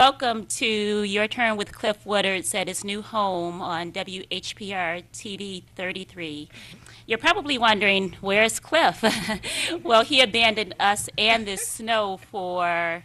welcome to Your Turn with Cliff Woodward at his new home on WHPR TV 33. You're probably wondering, where's Cliff? Well, he abandoned us and this snow for,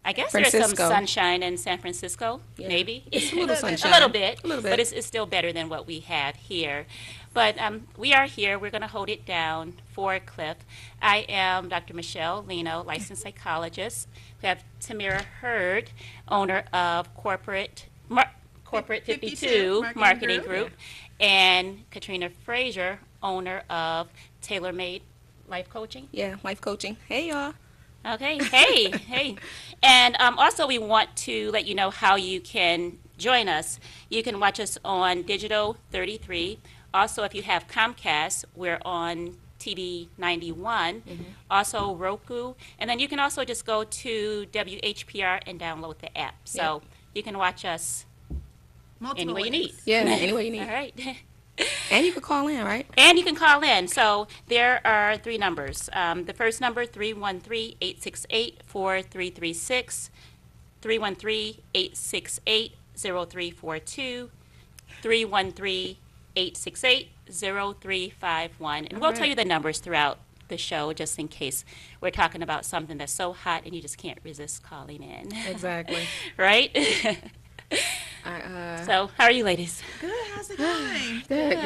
I guess there's some Francisco. sunshine in San Francisco, Yeah. maybe. It's a little sunshine. A little bit, A little bit. but it's still better than what we have here. But we are here. We're going to hold it down for Cliff. I am Dr. Michelle Lino, licensed psychologist. We have Tamara Hurd, owner of Corporate 52 Marketing Group, and Katrina Frazier, owner of Tailor Made Life Coaching. Yeah, life coaching. Hey, y'all. Okay, hey. And also we want to let you know how you can join us. You can watch us on Digital 33. Also, if you have Comcast, we're on TV 91, also Roku, and then you can also just go to WHPR and download the app. So you can watch us any way you need. Yeah, any way you need. All right. And you can call in, right? And you can call in. So there are 3 numbers. The first number, 313-868-4336, 313-868-0342, 313-868-0351. And we'll tell you the numbers throughout the show just in case we're talking about something that's so hot and you just can't resist calling in. Exactly. Right? So, how are you ladies? Good. How's it going? Good.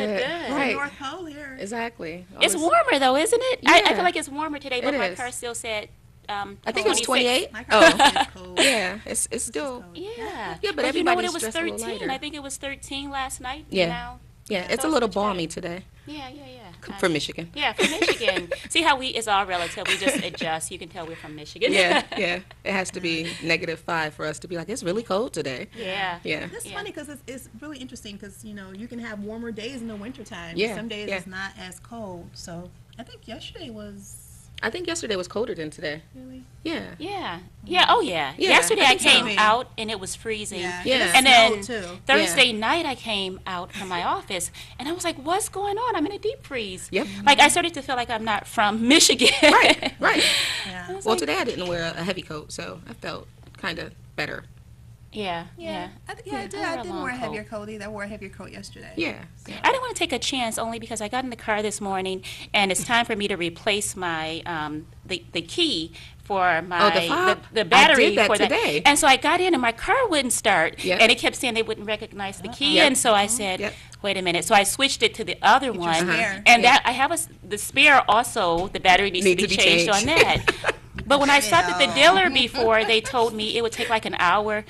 Right. North Pole here. Exactly. It's warmer though, isn't it? I Yeah. feel like it's warmer today, but It my is. car still said I think it was 26. 28. My Oh, car is cold. yeah. It's still. cold. Yeah. Yeah, but you know what? It everybody's was dressed a little 13. lighter. I think it was 13 last night. Yeah. Now. Yeah, it's So a little much better. balmy today Yeah. for Michigan. Yeah, from Michigan. See how it's all relative. We just adjust. You can tell we're from Michigan. Yeah. It has to be -5 for us to be like, it's really cold today. Yeah. Yeah. It's Yeah. funny because it's really interesting because, you can have warmer days in the wintertime. Yeah, Some days yeah. it's not as cold. So I think yesterday was I think yesterday was colder than today. really. Yeah. Yeah. Oh yeah. Yeah, Yesterday I I think so. came out and it was freezing. Yeah. Yeah. And then Snowed, too. Thursday night I came out from my office and I was like, what's going on? I'm in a deep freeze. Yep. Like I started to feel like I'm not from Michigan. Right. Yeah. I was Well, like, today I didn't wear a heavy coat, so I felt kind of better. Yeah. I did. I I wore a didn't long wear a heavier coat. coat either. I wore a heavier coat yesterday. Yeah. I didn't want to take a chance only because I got in the car this morning and it's time for me to replace my the key for my the fob? the battery I did that for today. And so I got in and my car wouldn't start. Yep. And it kept saying they wouldn't recognize the key. Yep. And so I said, Yep. wait a minute. So I switched it to the other your one. spare. And Yeah. that I have the spare also, the battery needs to be changed on that. But when I stopped at the dealer before, they told me it would take like an hour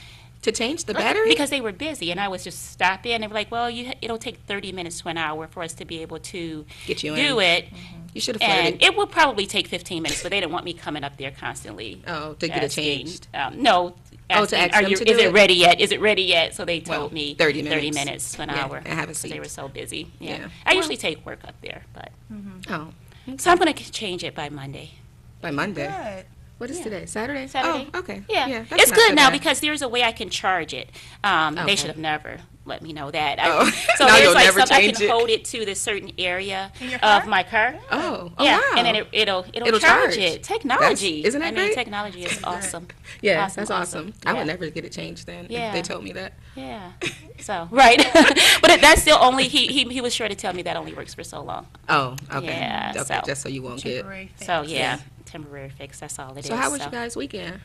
To change the battery? because they were busy, and I was just stop in. They were like, "Well, it'll take 30 minutes to an hour for us to be able to Get you do in. it." You should have And flirted. it would probably take 15 minutes, but they didn't want me coming up there constantly. Oh, to get it asking, changed. No. Oh, to asking, ask them to do is it it? ready yet? Is it ready yet? So they Well, told me 30 30 minutes. minutes to an Yeah, hour. and have a 'cause they seat. were so busy. Yeah. Yeah. I usually take work up there, but Oh, so I'm going to change it by Monday. by Monday. Good. What is Yeah. today? Saturday? Saturday. Oh, okay. Yeah, that's it's not good so now bad. because there's a way I can charge it. Okay. They should have never let me know that. Oh. So Now there's you'll like never something I change can it. hold it to this certain area In your of car? my car. Oh, Yeah, wow. and then it'll It'll charge charge. it. Technology. Isn't that I mean, great? technology is awesome. Yeah, that's awesome. I Yeah. would never get it changed then Yeah. if they told me that. Yeah. So right, but that's still only he was sure to tell me that only works for so long. Oh, okay. Yeah, Okay, so- just so you won't get. Temporary fix. So yeah, temporary fix. That's all it is. So how was you guys' weekend?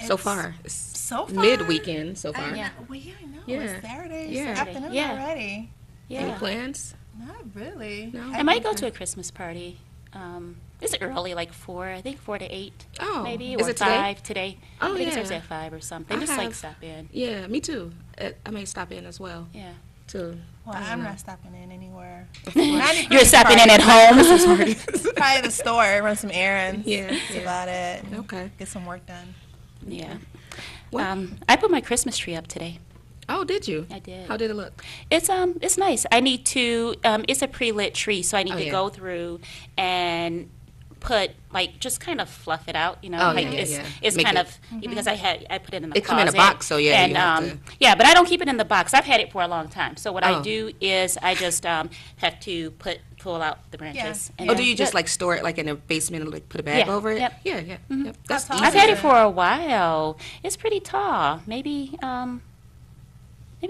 So It's far, So far. mid-weekend so far. Yeah. Well, yeah, I know. Yeah. It's Saturday. Yeah. Afternoon Yeah. already. Any Yeah. plans? Not really. No? I might go to a Christmas party. It's early, like 4, I think 4 to 8, Oh, maybe, is or it today? 5 today. Oh, I think it yeah. starts at 5 or something. I Just like have- stop in. Yeah, me too. I may stop in as well. Yeah. Too. Well, I don't I'm know. not stopping in anywhere. You're stopping in at home. Probably the store, run some errands. Yeah, That's yeah. about it. Okay. Get some work done. Yeah. Well- I put my Christmas tree up today. Oh, did you? I did. How did it look? It's nice. I need to. It's a pre-lit tree, so I need Oh, to yeah. go through and put like just kind of fluff it out, you know. Oh, like yeah, it's yeah. it's Make kind it- of because I put it in the It come in a closet. box, so yeah, And you have to- yeah, but I don't keep it in the box. I've had it for a long time. So what Oh. I do is I just have to pull out the branches. Yeah. Oh, do you then- just like store it like in a basement and like put a bag Yeah, over it? yep. Yeah, yeah. Yep. That's tall easy. I've had it Yeah. for a while. It's pretty tall. Maybe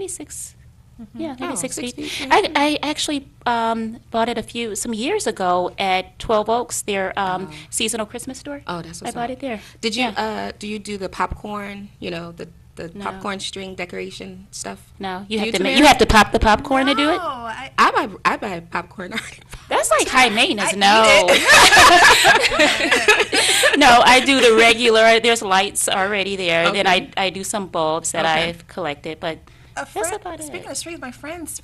6. Yeah, maybe Oh, 6 6 feet. feet, yeah. I actually bought it some years ago at 12 Oaks, their seasonal Christmas store. Oh, that's I what's bought up. it there. Did you Yeah. do you do the popcorn? You know the No. popcorn string decoration stuff. No, you Do have you, to Tamara? you have to pop the popcorn to do it. No, I I buy popcorn already. That's like high maintenance. I No. No, I do the regular. There's lights already there. Then Okay. I do some bulbs that Okay. I've collected, but a that's friend, about speaking it. of streets, my friends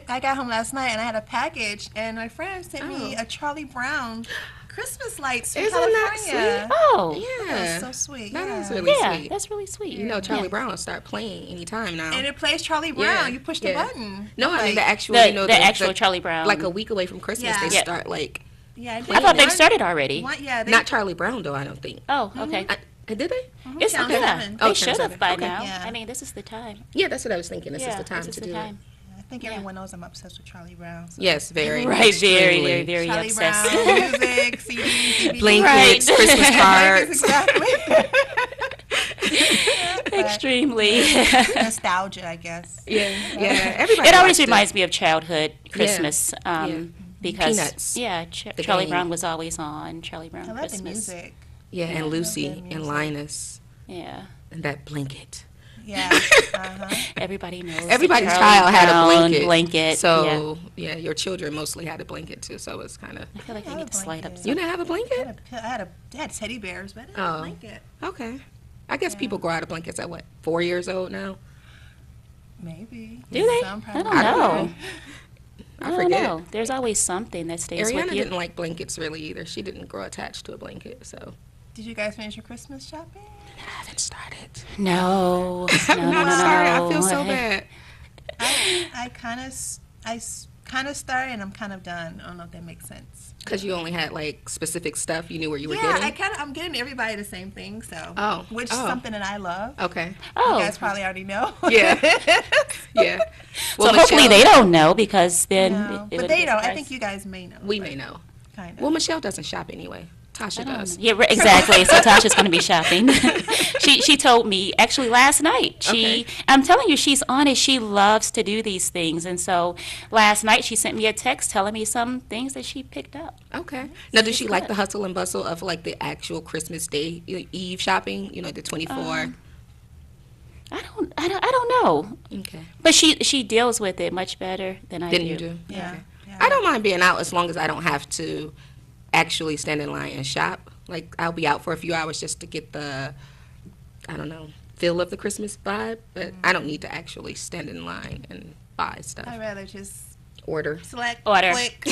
I got home last night and I had a package, and my friend sent me Oh. a Charlie Brown Christmas lights from Isn't that California. Oh, Yeah, That's so sweet. That yeah. is really yeah, sweet. that's really sweet. You know, Charlie Yeah. Brown will start playing anytime now. And it plays Charlie Brown. Yeah, You push the yeah. button. No, I mean Like, the actual, The, you know, the actual Charlie Brown. like a week away from Christmas, Yeah. they Yeah. start like Yeah, I thought they one- started already. Yeah, they, not Charlie Brown though. I don't think. Oh, okay. Did they? It's Channel yeah. 7. Oh, They Channel should 7. have by Okay. now. Yeah. I mean, this is the time. Yeah, that's what I was thinking. This is Yeah, the time this is to the do time. I think Yeah. everyone knows I'm obsessed with Charlie Brown. So. it. Yes, very. Right, very, extremely. very Charlie obsessed. Brown, music, CDs, DVDs. Blankets, Right. Christmas Blankets, cards. exactly. Extremely. Nostalgia, I guess. Yeah, yeah. Everybody. It always likes reminds me of childhood Christmas. Yeah. Because Peanuts. yeah, The Charlie game. Brown was always on. Charlie Brown I love Christmas. the music. Yeah, and Lucy good and music. Linus Yeah, and that blanket. Yeah. Uh-huh. everybody knows. the Everybody's Charlie child had a Brown blanket. yeah. So yeah, your children mostly had a blanket too. So it's kind of. I feel like I I have need a to slide up. blanket. You didn't have a blanket? I had teddy bears, but I didn't have Oh. a blanket. Okay. I guess people grow out of blankets at what, 4 years old now? Maybe. Do they? Some I probably don't I don't know. know. I don't forget. know. There's always something that stays Ariana with you. didn't like blankets really either. She didn't grow attached to a blanket, so. Did you guys finish your Christmas shopping? I haven't started. No, I'm no, not no, started. no. I feel so bad. I kind of started and I'm kind of done. I don't know if that makes sense. Because you only had like specific stuff you knew where you were Yeah, getting? I'm getting everybody the same thing, so. Oh, Which is oh. something that I love. Okay. Oh, You guys probably already know. Yeah. Yeah. so hopefully they don't know because then No, it but would they be a don't. I surprise. think you guys may know. We may know. Kind of. Well, Michelle doesn't shop anyway. Tasha I don't does. know. Yeah, exactly. So Tasha's going to be shopping. She told me actually last night. Okay. I'm telling you, she's on it. She loves to do these things, and so last night she sent me a text telling me some things that she picked up. Okay. Now, does she She's like good. the hustle and bustle of like the actual Christmas Day Eve shopping? You know, the 24. I don't know, Okay. but she deals with it much better than I Then do. you do. Yeah. Okay. Yeah. I don't mind being out as long as I don't have to actually stand in line and shop. Like I'll be out for a few hours just to get the, I don't know, feel of the Christmas vibe. But I don't need to actually stand in line and buy stuff. I'd rather just Order. select, Order. click.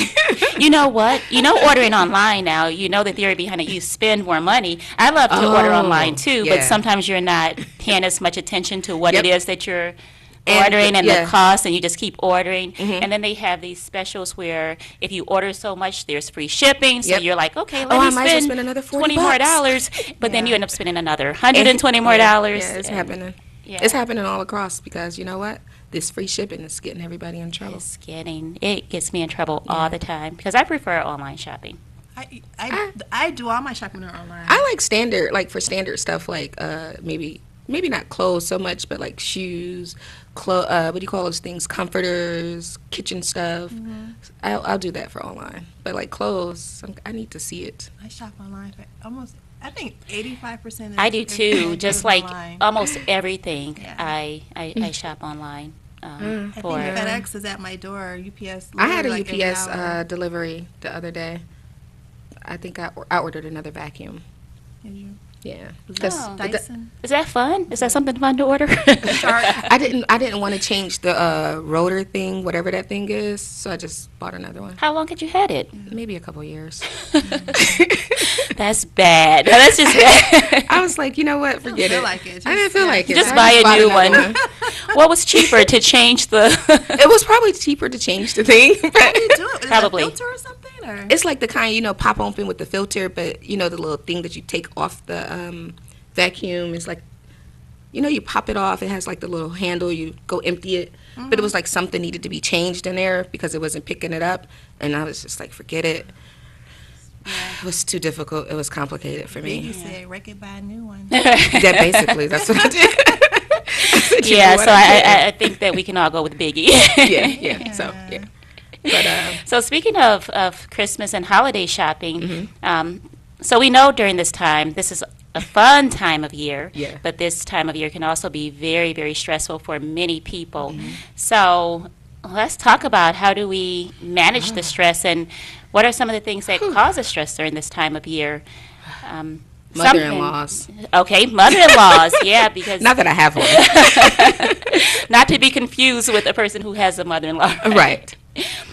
You know what? You know, ordering online now, you know the theory behind it. You spend more money. I love to order Oh, online too, yeah. but sometimes you're not paying as much attention to what Yep. it is that you're And ordering and yeah. the cost, and you just keep ordering. Mhm. And then they have these specials where if you order so much, there's free shipping. So Yep. you're like, okay, let Oh, me I might as well spend spend another 40 $20 more bucks. dollars, but then Yeah. you end up spending another $120 more dollars. Yeah, it's and happening. Yeah. It's happening all across because you know what? This free shipping is getting everybody in trouble. It gets me in trouble all the time because I prefer online shopping. I do all my shopping online. I like standard, like for standard stuff, like maybe not clothes so much, but like shoes, what do you call those things? Comforters, kitchen stuff. I'll do that for online, but like clothes, I need to see it. I shop online for almost. I think 85%. I do too. Just like online. almost everything, Yeah. I shop online. I think For FedEx is at my door. UPS. I had a literally, like, every UPS hour. delivery the other day. I think I ordered another vacuum. Did you? Yeah, Oh. Dyson. is that fun? Is that something fun to order? Shark. I didn't want to change the rotor thing, whatever that thing is, so I just bought another one. How long had you had it? Maybe a couple years. That's bad. That's just bad. I was like, you know what? Forget feel it. like it. I didn't feel like it. Just I buy a bought new another one. What was cheaper to change the? It was probably cheaper to change the thing. How do you do it? Is Probably. it a filter or something? Or? It's like the kind, pop open with the filter, but, the little thing that you take off the vacuum. It's like, you pop it off. It has like the little handle. You go empty it. But it was like something needed to be changed in there because it wasn't picking it up. And I was just like, forget it. It was too difficult. It was complicated for me. You said, wreck it, buy a new one. Yeah, basically, that's what I did. I said, Yeah, what so did? I think that we can all go with Biggie. Yeah. So, yeah. But, So speaking of Christmas and holiday shopping, so we know during this time, this is a fun time of year, Yeah. but this time of year can also be very, very stressful for many people. So let's talk about how do we manage the stress and what are some of the things that cause us stress during this time of year? mother-in-laws. Okay, mother-in-laws, yeah, because Not that I have one. not to be confused with a person who has a mother-in-law. Right.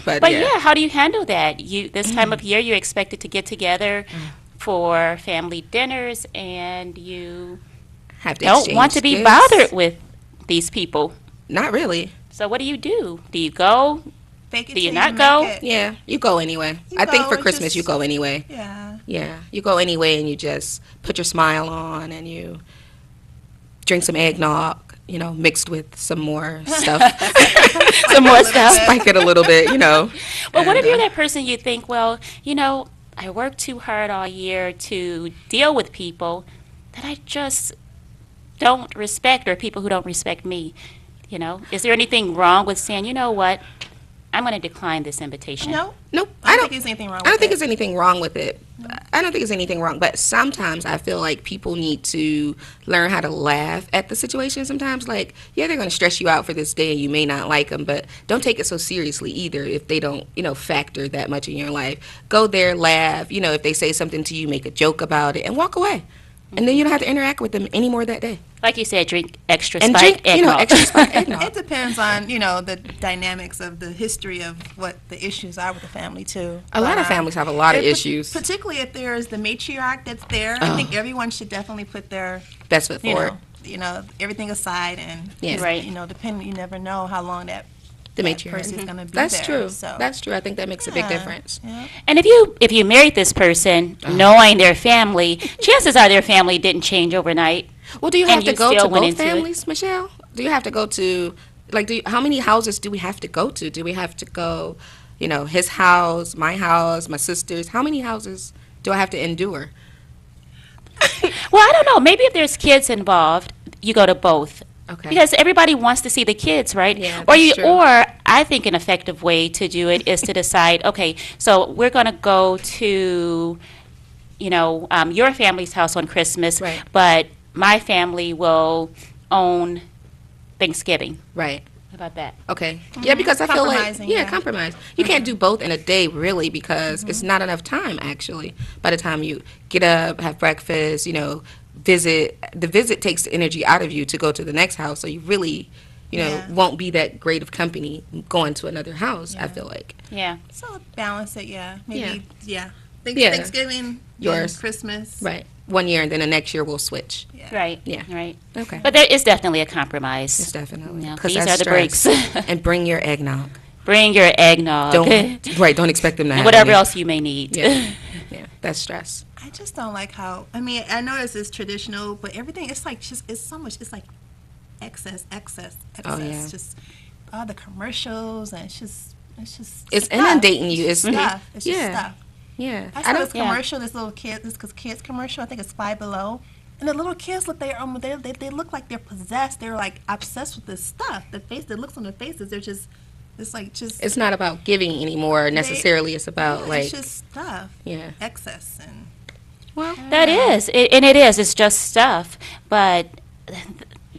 But yeah, how do you handle that? This time of year, you're expected to get together for family dinners, and you have to don't want to be exchange bothered gifts. with these people. Not really. So what do you do? Do you go? Fake it Do you till not make go? it. Yeah, you go anyway. You I think go for and Christmas just- you go anyway. Yeah. Yeah, you go anyway and you just put your smile on and you drink some eggnog, mixed with some more stuff. Some more stuff. Spike it a little bit, But what And, if you're that person you think, well, I worked too hard all year to deal with people that I just don't respect, or people who don't respect me. Is there anything wrong with saying, you know what, I'm going to decline this invitation? No, Nope, I don't think there's anything wrong with it. I don't think there's anything wrong with it. I don't think there's anything wrong, but sometimes I feel like people need to learn how to laugh at the situation sometimes. Like, yeah, they're going to stress you out for this day and you may not like them, but don't take it so seriously either if they don't, factor that much in your life. Go there, laugh. If they say something to you, make a joke about it and walk away. And then you don't have to interact with them anymore that day. Like you said, drink extra And spiked drink, eggnog. extra spiked eggnog. It depends on, the dynamics of the history of what the issues are with the family, too. A lot of families have a lot of issues. Particularly if there's the matriarch that's there. I think everyone should definitely put their, Best foot forward. Everything aside and, Yeah. Right. depending, you never know how long that The matriarch. person's going to be That's there. true. So, That's true. I think that makes a big yeah, difference. Yeah. And if you married this person, knowing their family, chances are their family didn't change overnight. Well, do you And have to you go still to went both into it. families, Michelle? Do you have to go to, how many houses do we have to go to? Do we have to go, his house, my sister's? How many houses do I have to endure? Well, I don't know. Maybe if there's kids involved, you go to both. Okay. Because everybody wants to see the kids, right? Yeah, or that's true. or I think an effective way to do it is to decide, okay, so we're going to go to, your family's house on Christmas, Right. but my family will own Thanksgiving. Right. How about that? Okay. Yeah, because I feel like, Compromising, yeah, yeah. compromise. You can't do both in a day, really, because it's not enough time, actually. By the time you get up, have breakfast, visit, the visit takes the energy out of you to go to the next house, so you really, Yeah. won't be that great of company going to another house, I feel like. Yeah. So balance it, yeah. Maybe, yeah. Yeah. Thanksgiving, Yours. then Christmas. Right. 1 year, and then the next year we'll switch. Yeah. Right. Yeah. Right. Okay. But there is definitely a compromise. It's definitely. Yeah, 'Cause these that's are the breaks. stress. And bring your eggnog. Bring your eggnog. Don't expect them to have And whatever any. else you may need. Yeah. Yeah, that's stress. I just don't like how, I know this is traditional, but everything, it's like just, it's so much, it's like excess. Oh, yeah. Just all the commercials and it's just It's stuff. inundating you. It's Stuff. It's just yeah. stuff. Yeah. I saw this Yeah. commercial, this little kid, this kids commercial, I think it's Five Below. And the little kids look, they look like they're possessed. They're like obsessed with this stuff. The looks on their faces, they're just, it's like just, It's not about giving anymore necessarily. It's about yeah, like it's just stuff. yeah. Excess and Well, That is. And it is. It's just stuff. But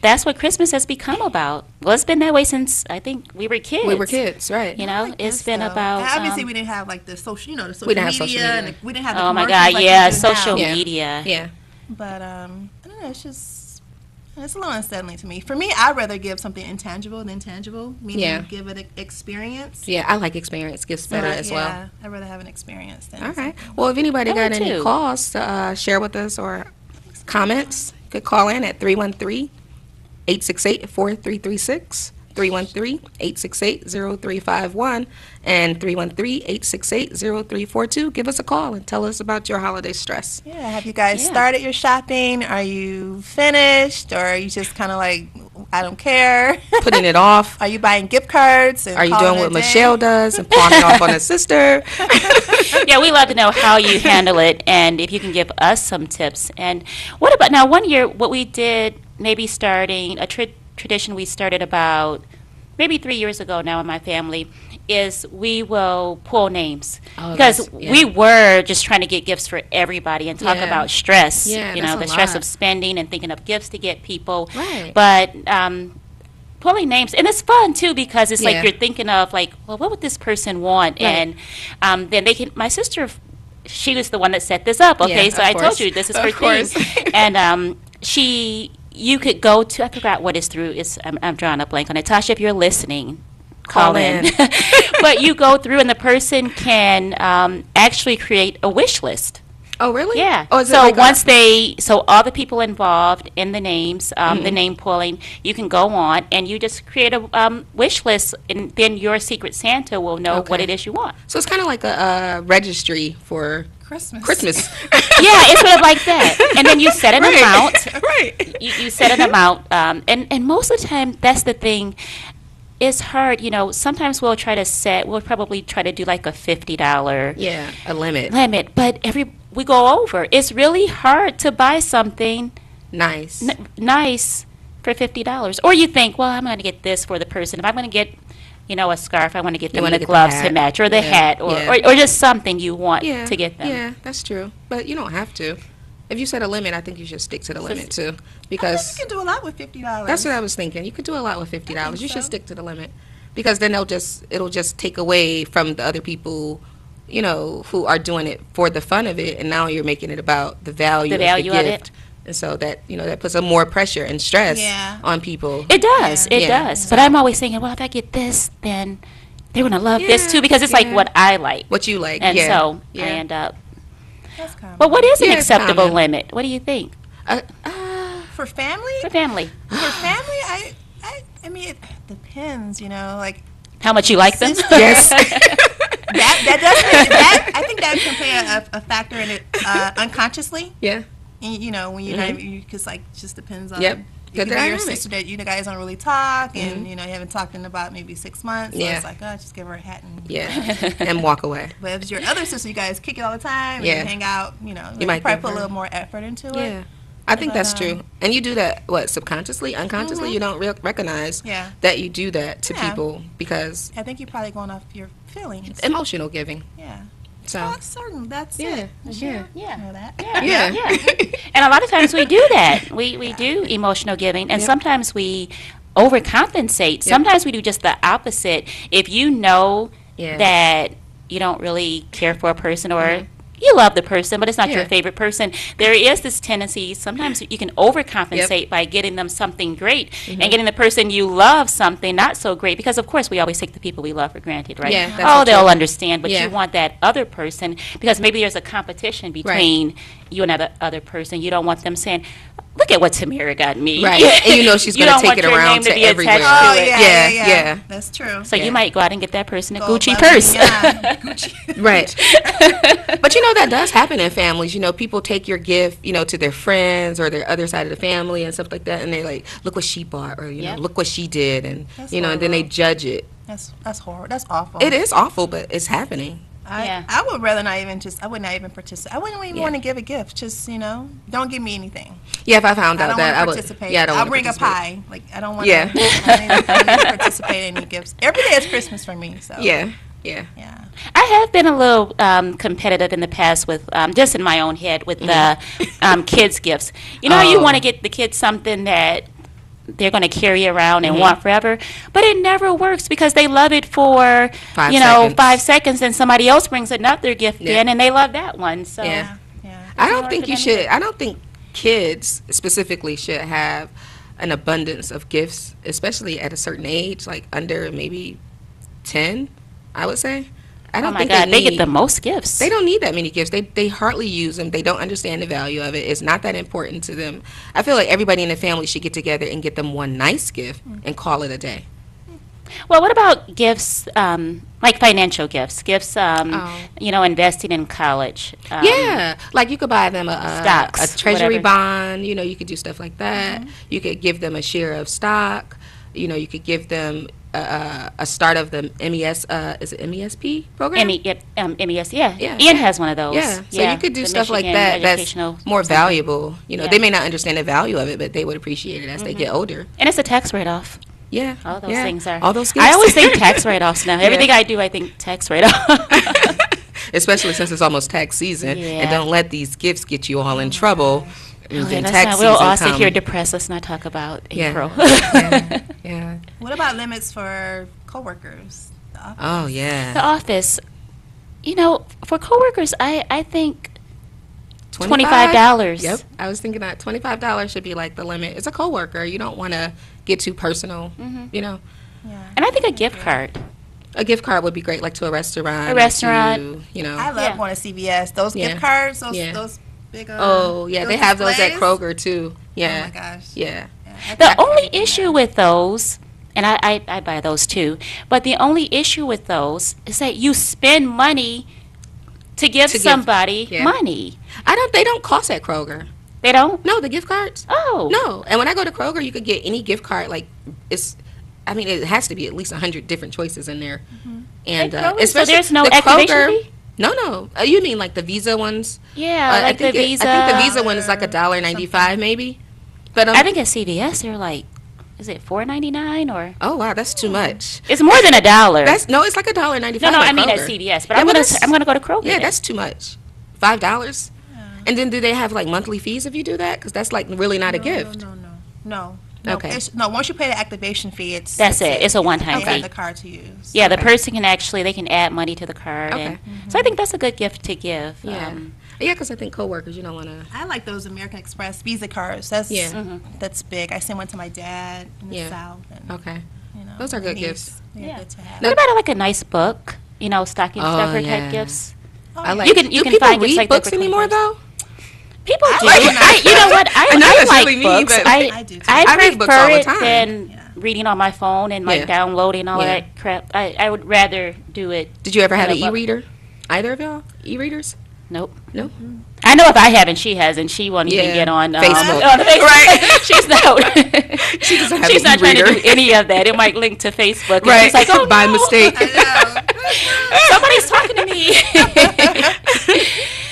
that's what Christmas has become about. Well, it's been that way since I think we were kids. we were kids, right? You know, like it's this, been though. about. And obviously, we didn't have like the social, the social didn't media, have social and media. we didn't have the Oh my commercials God! like Yeah, we do social now. Yeah. media. Yeah. But I don't know. It's a little unsettling to me. For me, I'd rather give something intangible than tangible, meaning Yeah. give it an experience. Yeah, I like experience gifts better as well. Yeah, I'd rather have an experience than All right. something. Well, if anybody I got would any too. calls to share with us or comments, you could call in at 313-868-4336. 313-868-0351 and 313-868-0342. Give us a call and tell us about your holiday stress. Yeah, have you guys Yeah. started your shopping? Are you finished, or are you just kind of like, I don't care? Putting it off. Are you buying gift cards? And Are you calling doing it what a day? Michelle does and pawning it off on her sister? Yeah, we love to know how you handle it and if you can give us some tips. And what about now? One year, what we did, maybe starting a tradition we started about maybe 3 years ago now in my family, is we will pull names Oh, because that's- yeah. we were just trying to get gifts for everybody and talk Yeah. about stress. Yeah, you that's know, a the stress lot. of spending and thinking of gifts to get people. Right. But pulling names, and it's fun too because it's Yeah. like you're thinking of like, well, what would this person want? Right. And then they can. My sister, she was the one that set this up. Okay, Yeah, so of I told course. you this is Of her course. theme, and you could go to, I forgot what it's through. I'm drawing a blank on it. Tasha, if you're listening, call in. But you go through and the person can actually create a wish list. Oh, really? Yeah. Oh, is it So like once so all the people involved in the names, the name pulling, you can go on and you just create a wish list, and then your Secret Santa will know what Okay. it is you want. So it's kind of like a registry for Christmas. Christmas. Yeah, it's sort of like that. And then you set an amount. Right. You set an amount, and most of the time, that's the thing. It's hard, sometimes we'll probably try to do like a $50 Yeah, a limit. limit, but we go over. It's really hard to buy something Nice. nice for $50. Or you think, well, I'm going to get this for the person. If I'm going to get, a scarf, I want to get them wanna the get the gloves to hat. match, or the Yeah, hat, or, yeah. or just something you want Yeah. to get them. Yeah, that's true. But you don't have to. If you set a limit, I think you should stick to the limit too, I think because you can do a lot with $50. that's what I was thinking. You could do a lot with $50. You so. should stick to the limit, because then it'll just take away from the other people, who are doing it for the fun of it, and now you're making it about the value, The value of of the it. gift. And so that that puts a more pressure and stress Yeah. on people. It does. Yeah. It Yeah. does. But I'm always thinking, well, if I get this, then they're going to love this Yeah, too, because it's like yeah. what I like. What you like, And yeah. so yeah. I end up. That's common. But what is an Yeah, it's acceptable common. limit? What do you think For family? for family? For family, I mean, it depends, like How much you like them? Sister- Yes. that does I think that can play a factor in it unconsciously. Yeah. And, when you're not even, because like it just depends on. Yep. It Good could be your dynamic. sister that you guys don't really talk, and you haven't talked in about maybe 6 months. So Yeah. it's like, oh, just give her a hat and. Yeah. And walk away. But if it's your other sister, you guys kick it all the time, and Yeah. you hang out. You might probably give put a her- little more effort into it. Yeah. I think that's But, true. And you do that, what, subconsciously, unconsciously? You don't recognize Yeah. that you do that to Yeah. people because I think you're probably going off your feelings. emotional giving. Yeah. So, That's certain. That's yeah. it. Yeah. Yeah. You know that. Yeah. Yeah. And a lot of times we do that. We do emotional giving, and Yep. sometimes we overcompensate. Sometimes we do just the opposite. If you know Yeah. that you don't really care for a person, or you love the person, but it's not your Yeah. favorite person, there is this tendency, sometimes you can overcompensate by getting them something great and getting the person you love something not so great, because of course we always take the people we love for granted, right? Yeah, that's Oh, so they'll true. understand, but Yeah. you want that other person, because maybe there's a competition between you and that other person. You don't want them saying, look at what Tamara got me. Right. And you know she's You gonna don't take want it your around name to to be attached everywhere. to Oh it. yeah, Yeah, yeah, yeah. That's true. So Yeah. you might go out and get that person a Go Gucci above and purse. beyond. Gucci. Right. But that does happen in families. People take your gift, to their friends or their other side of the family and stuff like that, and they're like, look what she bought, or, Yep. look what she did, and, That's and then they horrible. judge it. That's horrible. That's awful. It is awful, but it's happening. Yeah. I would rather not even I would not even participate. I wouldn't even Yeah. want to give a gift. Just, don't give me anything. Yeah, if I found I out don't that, want I to would. participate. Yeah, I don't I'll wanna bring a participate. pie. Like, I don't want Yeah. to participate in any gifts. Every day is Christmas for me. So Yeah, yeah. yeah. I have been a little competitive in the past with, just in my own head, with the kids' gifts. You Oh. want to get the kids something that they're going to carry around Mm-hmm. and want forever, but it never works because they love it for 5 seconds. 5 seconds, and somebody else brings another gift Yeah. in and they love that one. So Yeah. Yeah. I don't hard think for you them should. either. I don't think kids specifically should have an abundance of gifts, especially at a certain age, like under maybe 10, I would say. I oh don't my think God, they get need- the most gifts. They don't need that many gifts. They hardly use them. They don't understand the value of it. It's not that important to them. I feel like everybody in the family should get together and get them one nice gift and call it a day. Well, what about gifts, like financial gifts? Gifts, investing in college. Yeah, like you could buy them Stocks, a treasury whatever. bond. You could do stuff like that. You could give them a share of stock. You could give them a start of the MES. Is it MESP program? MES, yeah. Yeah. Ian has one of those. Yeah, so you could do the stuff like Michigan that. That's Educational more something. valuable. Yeah. They may not understand the value of it, but they would appreciate it as they get older. And it's a tax write-off. Yeah, All those yeah. things are. All those I gifts. always think tax write-offs now. Everything I do, I think tax write-off. Especially since it's almost tax season, Yeah. and don't let these gifts get you all in trouble. And then tax We'll season all sit come. here depressed. Let's not talk about April. Yeah. What about limits for coworkers? Oh yeah. The office, for coworkers, I think $25. Yep. I was thinking that $25 should be like the limit. It's a coworker. You don't want to get too personal. Yeah. And I think a gift card. A gift card would be great, like to a restaurant. A restaurant. I love Yeah. going to CVS. Those Yeah. gift cards, Yeah. those big. Oh yeah, they have those at displays. Kroger too. Yeah. Oh my gosh. Yeah. The only issue with those, and I buy those too, but the only issue with those is that you spend money to give somebody yeah. money. They don't cost at Kroger. They don't? No, the gift cards. Oh. No. And when I go to Kroger, you could get any gift card. Like it has to be at least 100 different choices in there. And At Kroger? So especially there's no the activation Kroger. fee? No. You mean like the Visa ones? Yeah, like the Visa. I think the Visa one is like $1.95 maybe. But I think at CVS they're like, is it $4.99 or? oh wow, that's too much. It's more than $1. It's like $1.95. No, I at mean at Kroger. CVS, but Yeah, I'm well, gonna go to Kroger. Yeah, then. that's too much. $5. And then do they have like monthly fees if you do that? Because that's like really not a gift. No. Okay. Once you pay the activation fee, That's it. It's a one-time They have fee. the card to use. Yeah, the person they can add money to the card. Okay. And, so I think that's a good gift to give. Yeah. Yeah, because I think coworkers, you don't want to. I like those American Express Visa cards. That's big. I sent one to my dad in the Yeah. South. And, Okay. Those are good niece. gifts. They're Yeah. good to have. What about like a nice book? Stocking Oh, stuffer yeah. type gifts. I like. You can do people find gifts read like that books for anymore 25. though? People do. like it. You know what? I know that's like really me, books. but I do too. I I read books prefer all the it time. than Yeah. reading on my phone and like Yeah. downloading all Yeah. that crap. I would rather do it. Did you ever have an in a book. e-reader? Either of y'all? E-readers? Nope. No. I know if I haven't, she hasn't. She won't even Yeah. get on Facebook. On Facebook. Right. She's not. She doesn't have She's an not trying to e-reader. do any of that. It might link to Facebook. And Right. She's like, oh By no. mistake. Somebody's talking to me.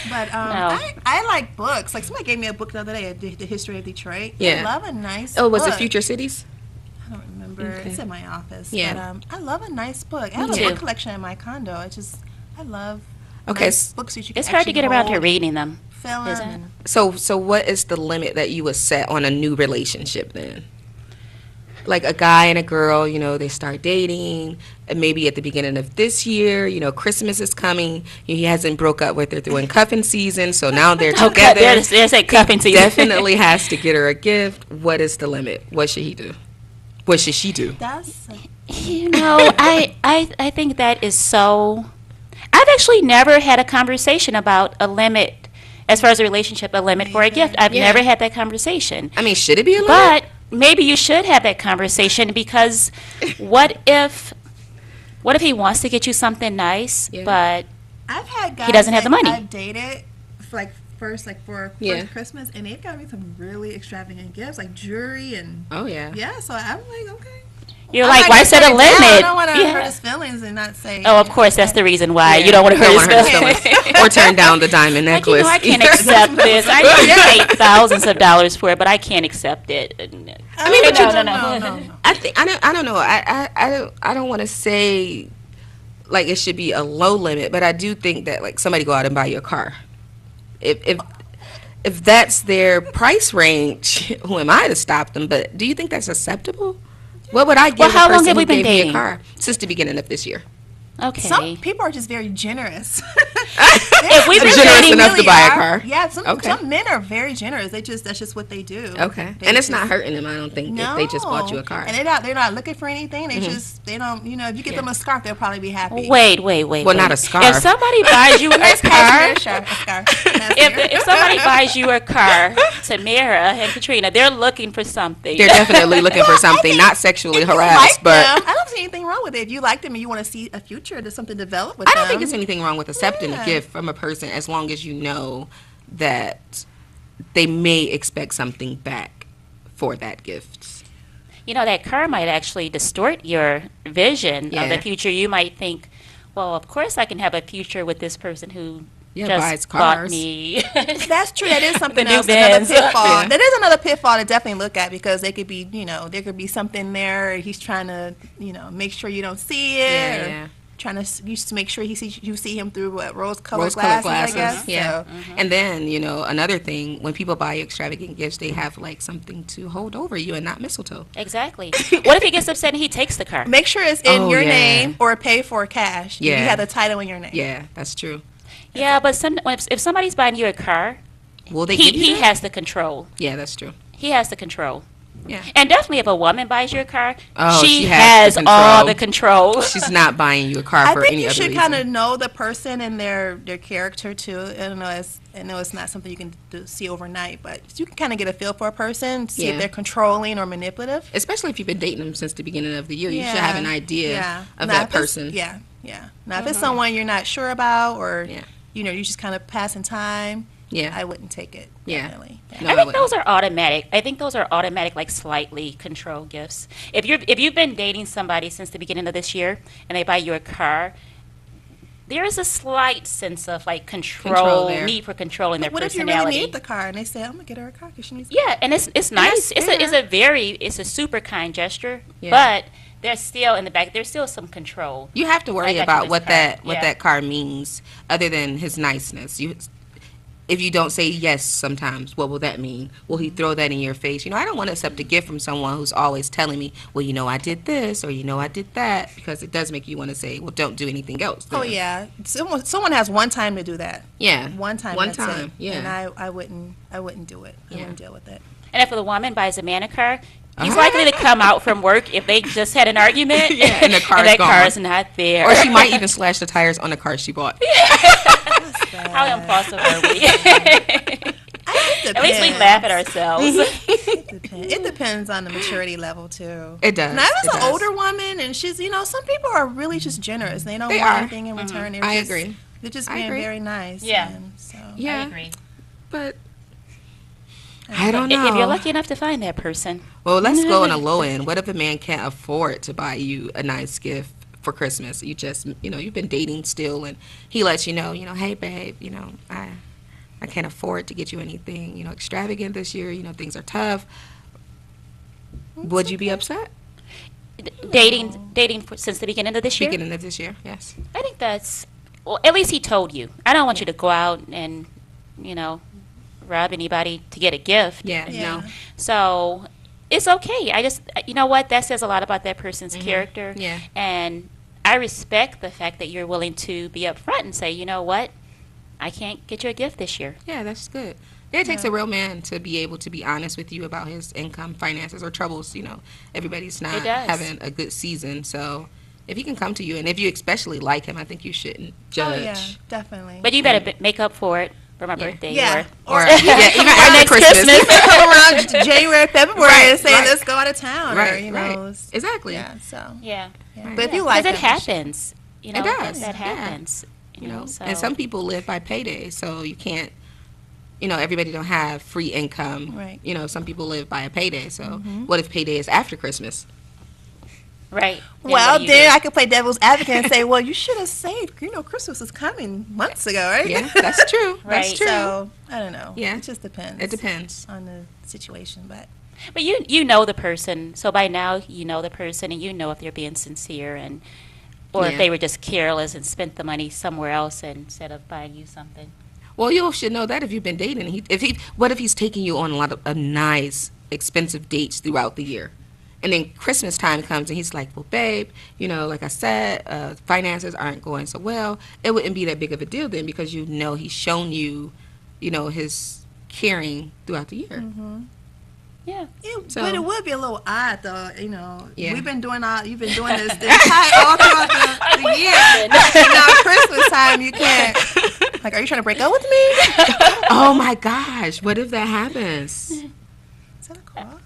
But No. I like books. Like somebody gave me a book the other day, The History of Detroit. Yeah. I love a nice Oh, was it book. Future Cities? I don't remember. Okay. It's in my office. Yeah. But I love a nice book. I have too. a book collection in my condo. I love Okay. nice books that you can It's hard to get around to hold, reading them. film isn't it? and So what is the limit that you would set on a new relationship then? Like a guy and a girl, they start dating, and maybe at the beginning of this year, Christmas is coming. He hasn't broke up with her through cuffing season, so now they're together. There's a cuffing season. Definitely has to get her a gift. What is the limit? What should he do? What should she do? that's I think that is so. I've actually never had a conversation about a limit as far as a relationship, a limit for a gift. I've Yeah. never had that conversation. I mean, should it be a limit? But maybe you should have that conversation because what if he wants to get you something nice, Yeah. but I've had guys doesn't have the that money. I've dated for Yeah. Christmas, and they've got me some really extravagant gifts, like jewelry and Oh yeah. so I'm like, okay. you're I'm like, not why gonna set a turn it down. limit? I don't want to Yeah. hurt his feelings and not say. Oh, of course, that's the reason why Yeah. you don't want to hurt his wanna feelings. or turn down the diamond Like, necklace. I can't accept this. I know you paid thousands of dollars for it, but I can't accept it. I mean, but you no. I don't know. I don't want to say like it should be a low limit, but I do think that like somebody go out and buy you a car. If that's their price range, who am I to stop them? But do you think that's acceptable? What would I give Well, how a long person have we who been gave me a dating? car since the beginning of this year? Okay. Some people are just very generous. If we've been Generous dating, enough to buy a car. Yeah, Okay. some men are very generous. That's just what they do. Okay, They and it's just- not hurting them. I don't think if they just bought you a car. And they're not looking for anything. They just they don't. If you get them a scarf, they'll probably be happy. wait. Well, not a scarf. If somebody buys you a car, Cashmere scarf. if somebody buys you a car, Tamara and Katrina, they're looking for something. They're definitely looking for something, not sexually harassed, but I don't see anything wrong with it. If you like them and you want to see a future, there's something develop with I them. don't think there's anything wrong with accepting a gift from a person as long as you know that they may expect something back for that gift. You know, that car might actually distort your vision of the future. You might think, well, of course I can have a future with this person who just buys bought cars. me. That's true. That is something The new else. Another Benz. pitfall. Yeah. That is another pitfall to definitely look at because they could be, there could be something there. He's trying to, make sure you don't see it. Yeah. Trying to you just make sure you see him through rose-colored Rose-colored glasses, I guess. yeah. So, And then, another thing, when people buy extravagant gifts, they have like something to hold over you and not mistletoe. Exactly. What if he gets upset and he takes the car? make sure it's in Oh, your yeah. name or pay for cash. Yeah. You have the title in your name. Yeah, that's true. Yeah, but if somebody's buying you a car, Will they give you he that? has the control. Yeah, that's true. He has the control. Yeah. And definitely if a woman buys you a car, Oh, she she has has the all control. the control. She's not buying you a car I for think any you other should reason. kind of know the person and their character too. I know it's not something you can see overnight, but you can kind of get a feel for a person, see Yeah. if they're controlling or manipulative. Especially if you've been dating them since the beginning of the year. You should have an idea of Now, that if it's- person. Yeah. Now, if it's someone you're not sure about or, Yeah. you're just kind of passing time, Yeah. I wouldn't take it. Yeah. Definitely. Yeah. No, I I think wouldn't. those are automatic. I think those are automatic, like slightly control gifts. If you've been dating somebody since the beginning of this year and they buy you a car, there is a slight sense of like Control there. need for control in their What if you personality. really need the car and they say, I'm going to get her a car because she needs Yeah, and it's nice. that's It's a super kind gesture, Yeah. but there's still in the back. There's still some control. You have to worry I got you about this what car. that Yeah. car means, other than his niceness. If you don't say yes sometimes, what will that mean? Will he throw that in your face? I don't want to accept a gift from someone who's always telling me, well, I did this or I did that, because it does make you want to say, well, don't do anything else. Oh then. yeah, someone has one time to do that. Yeah. One time. One that's it. time. Yeah. And I wouldn't do it. I Yeah. wouldn't deal with it. And if the woman buys a man a car, he's Uh-huh. likely to come out from work if they just had an argument Yeah, and the car's that gone. car's not there. Or she might even slash the tires on the car she bought. How impulsive are we? At least we laugh at ourselves. It depends on the maturity level too. It does. Now, if It it's an does. older woman and she's, some people are really just generous. They don't They want are. anything in return. They're I just- agree. They're just I being agree. very nice. Yeah. And so, Yeah. I agree. But I don't know. If you're lucky enough to find that person. Well, let's go on a low end. What if a man can't afford to buy you a nice gift for Christmas? You just, you've been dating still, and he lets you know, hey, babe, I can't afford to get you anything, extravagant this year. Things are tough. Would you be upset? Dating since the beginning of this year? Beginning of this year, yes. I think that's, well, at least he told you. I don't want you to go out and, rob anybody to get a gift. Yeah, Yeah. no. So it's okay. I just, you know what? That says a lot about that person's character. Yeah. And I respect the fact that you're willing to be upfront and say, you know what? I can't get you a gift this year. Yeah, that's good. Yeah, it takes a real man to be able to be honest with you about his income, finances, or troubles. Everybody's not It does. having a good season. So if he can come to you, and if you especially like him, I think you shouldn't judge. Oh yeah, definitely. But you better make up for it for my birthday. yeah. Or yeah, even after next Christmas. Christmas. Come around January, February, Right, and say, right. let's go out of town. Or, Right, right. Exactly. Yeah. So. Yeah. Yeah. But if you like Because it them, happens. It does, That yeah. happens. So. And some people live by payday, so you can't. Everybody don't have free income. Right. Some people live by a payday. So what if payday is after Christmas? Right. Well, what do you then do? I could play devil's advocate and say, well, you should have saved. Christmas is coming months ago, right? Yeah, that's true. Right. That's true. So, I don't know. Yeah. It just depends. It depends. On the situation, but. But you know the person, so by now you know the person, and you know if they're being sincere, or Yeah. if they were just careless and spent the money somewhere else instead of buying you something. Well, you should know that if you've been dating. What if he's taking you on a lot of nice, expensive dates throughout the year? And then Christmas time comes and he's like, well, babe, like I said, finances aren't going so well. It wouldn't be that big of a deal then, because he's shown you, his caring throughout the year. Yeah. So- But it would be a little odd, though. Yeah. You've been doing this entire all throughout the year. And now Christmas time, you can't. Like, are you trying to break up with me? Oh my gosh, what if that happens? Is that a call?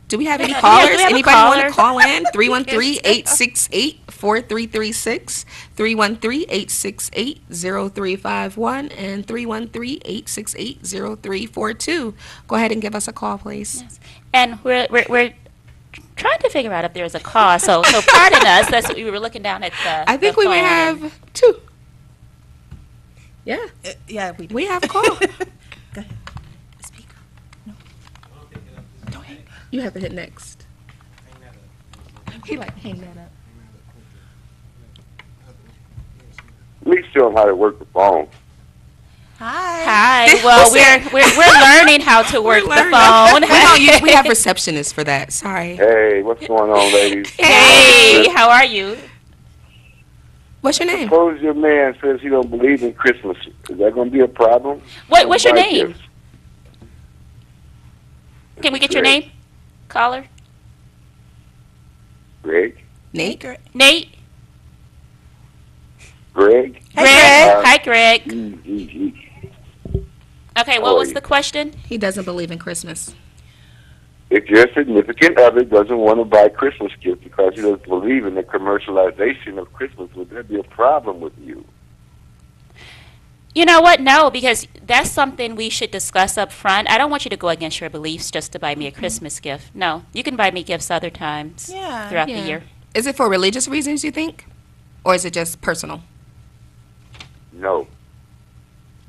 Do we have any do callers? we have a Anybody want to caller? call in? 313-868-4336, 313-868-0351, and 313-868-0342. Go ahead and give us a call, please. Yes. And we're trying to figure out if there's a call. So pardon us. That's we were looking down at the. I think the we may phone and- have two. Yeah, Yeah, we do. we have a call. Go ahead. Speak. No. Don't hang. You have to hit next. He like hang that up. At least show them how to work the phone. Hi. Hi. Well, we're learning how to work the phone. We have receptionists for that. Sorry. Hey, what's going on, ladies? Hey, how are you? What's your name? Suppose your man says he don't believe in Christmas. Is that going to be a problem? What's your Buy name? gifts. Can we get your Greg. name, caller? Greg? Nate? Nate. Greg? Hey, Greg. Greg. Hi, Greg. Mm-hmm. Okay, what was the question? He doesn't believe in Christmas. If your significant other doesn't want to buy Christmas gifts because he doesn't believe in the commercialization of Christmas, would there be a problem with you? You know what? No, because that's something we should discuss up front. I don't want you to go against your beliefs just to buy me a Christmas gift. No, you can buy me gifts other times Yeah. throughout Yeah. the year. Is it for religious reasons, you think? Or is it just personal? No.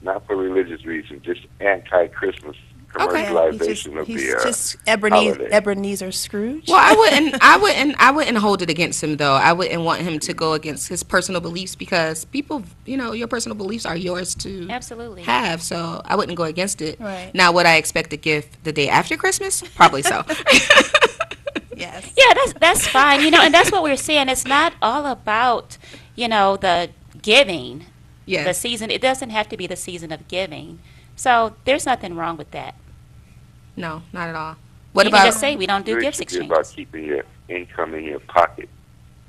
Not for religious reasons, just anti-Christmas Okay. commercialization of He's the just holiday. Ebenezer Scrooge. Well, I wouldn't hold it against him though. I wouldn't want him to go against his personal beliefs because people, your personal beliefs are yours to Absolutely. have. So I wouldn't go against it. Right. Now, would I expect a gift the day after Christmas? Probably so. Yes. Yeah, that's fine. And that's what we're saying. It's not all about, the giving, the Yes. season. It doesn't have to be the season of giving. So there's nothing wrong with that. No, not at all. What You can about? just say we don't do Really gifts should be about exchanges. keeping your income in your pocket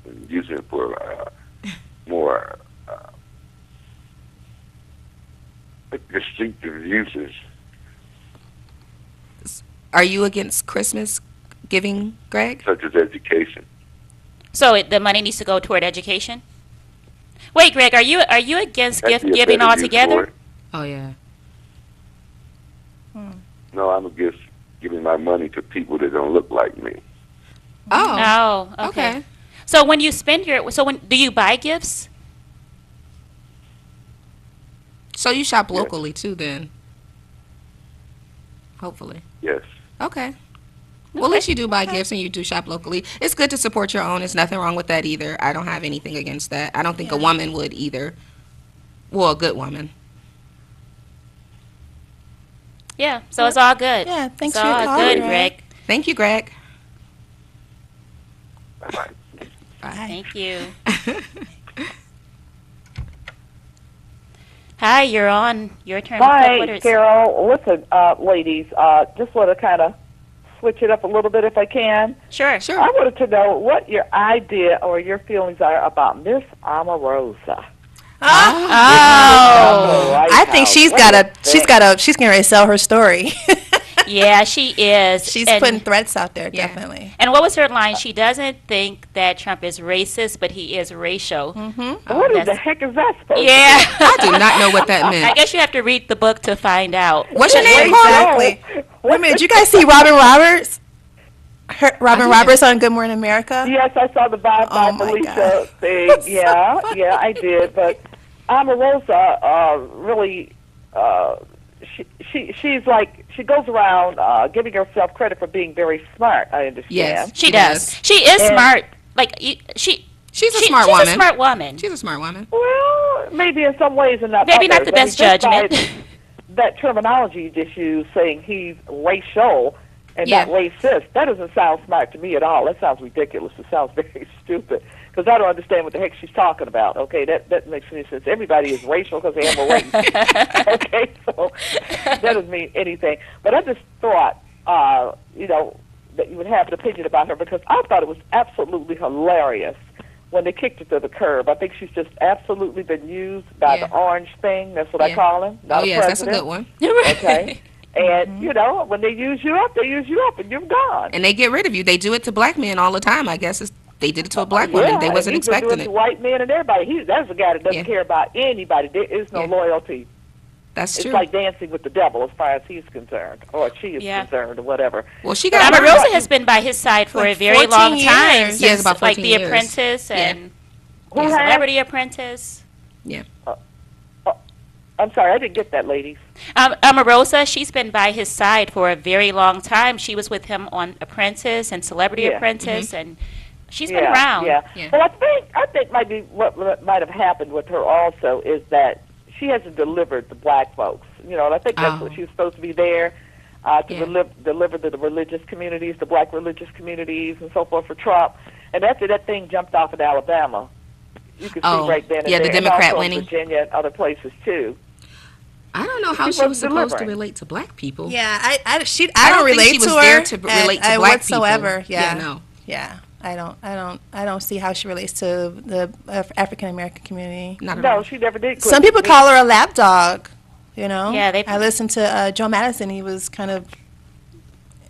and using it for more distinctive uses. Are you against Christmas giving, Greg? Such as education. So the money needs to go toward education. Wait, Greg, are you against That'd gift be a giving better use for altogether? it. Oh yeah. No, I'm against giving my money to people that don't look like me. Oh. Oh, okay. Okay. So when you spend do you buy gifts? So you shop Yes. locally too, then? Hopefully. Yes. Okay. Well, at least you do buy gifts and you do shop locally. It's good to support your own. There's nothing wrong with that either. I don't have anything against that. I don't think a Yeah. woman would either. Well, a good woman. Yeah, so it's all good. Yeah, thanks it's for your all call, good, Greg. Greg. Thank you, Greg. Bye-bye. Bye. Thank you. Hi, you're on. Your turn. Hi, What is- Carol. Listen, ladies, just want to kind of switch it up a little bit if I can. Sure. Sure. I wanted to know what your idea or your feelings are about Miss Omarosa. Oh. I think she's getting ready to sell her story. Yeah, she is. She's And- putting threats out there, Yeah. definitely. And what was her line? She doesn't think that Trump is racist, but he is racial. What that's- the heck is that supposed Yeah. I do not know what that I meant. guess you have to read the book to find out. What's your name, Carla? Exactly. Wait a minute, did you guys see Robin Roberts? Robin Roberts on Good Morning America? to? Yes, I saw the Bye Bye Oh, my Felicia God. thing. That's so Yeah, funny. yeah, I did. But Omarosa really, she's like, she goes around giving herself credit for being very smart, I understand. Yes. She does. She is And- smart. Like she. She's a she- smart she's woman. a smart woman. She's a smart woman. Well, maybe in some ways and not Maybe not others. the best just by judgment. that terminology you just used, saying he's racial and Yeah. not racist, that doesn't sound smart to me at all. That sounds ridiculous. It sounds very stupid because I don't understand what the heck she's talking about. Okay, that makes any sense. Everybody is racial because they have a race. Okay, so that doesn't mean anything. But I just thought, that you would have an opinion about her because I thought it was absolutely hilarious when they kicked her to the curb. I think she's just absolutely been used by Yeah. the orange thing. That's what I Yeah. call him. Not Oh, a yes, that's a president. good one. Okay. And, you know, when they use you up, they use you up, and you're gone. And they get rid of you. They do it to black men all the time, I guess. They did it to a black woman. They wasn't and he's been expecting doing it. to white men and everybody. That's a guy that doesn't Yeah. care about anybody. There is no Yeah. loyalty. That's It's true. like dancing with the devil as far as he's concerned, or she is Yeah. concerned, or whatever. Well, she got Omarosa has been by his side for Like a very long 14 time. years. Since, Yeah, it's about like 14 The years. Apprentice Yeah. and Who has? Celebrity Apprentice. Yeah. I'm sorry, I didn't get that, ladies. Omarosa, she's been by his side for a very long time. She was with him on Apprentice and Celebrity Yeah. Apprentice, and she's been around. Yeah. Yeah. Well, I think might be what might have happened with her also is that she hasn't delivered the black folks. You know, and I think that's Oh. what she was supposed to be there to Yeah. deliver to the religious communities, the black religious communities, and so forth for Trump. And after that thing jumped off in Alabama, you could Oh, see right then and yeah, the there, Democrat and also winning. in Virginia and other places too. I don't know how She she was was supposed to delivering. relate to black people. Yeah, I I don't don't think relate she was to there her to relate to I black whatsoever. people. Yeah. no. Yeah, I don't see how she relates to the African American community. Not at No, all. she never did. Some people call her a lapdog. You know. Yeah, they- I listened to Joe Madison. He was kind of,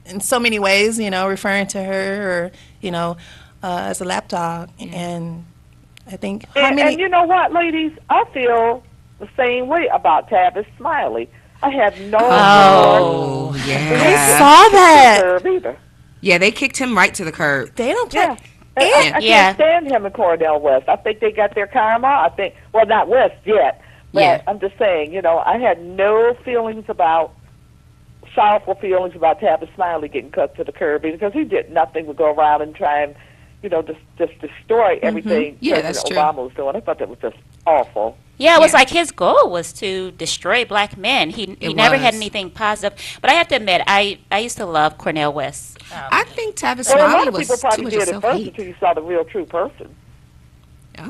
in so many ways, you know, referring to her, or you know, as a lapdog. And I think how And, many. and you know what, ladies? I feel the same way about Tavis Smiley. I have no Oh, I yeah. saw that. serve either. Yeah, they kicked him right to the curb. They don't Yeah. play. And I Yeah. can't stand him and Cornel West. I think they got their karma. I think, well, not West yet, but Yeah. I'm just saying, you know, I had no sorrowful feelings about Tavis Smiley getting cut to the curb because he did nothing but go around and try and, you know, just destroy everything Yeah, that's President true. Obama was doing. I thought that was just awful. Yeah, it was Yeah. like his goal was to destroy black men. He It never had was. anything positive. But I have to admit, I used to love Cornel West. I think Tavis Well, a lot Smiley of was people too probably much did of at first self-hate. until you saw the real true person. Yeah.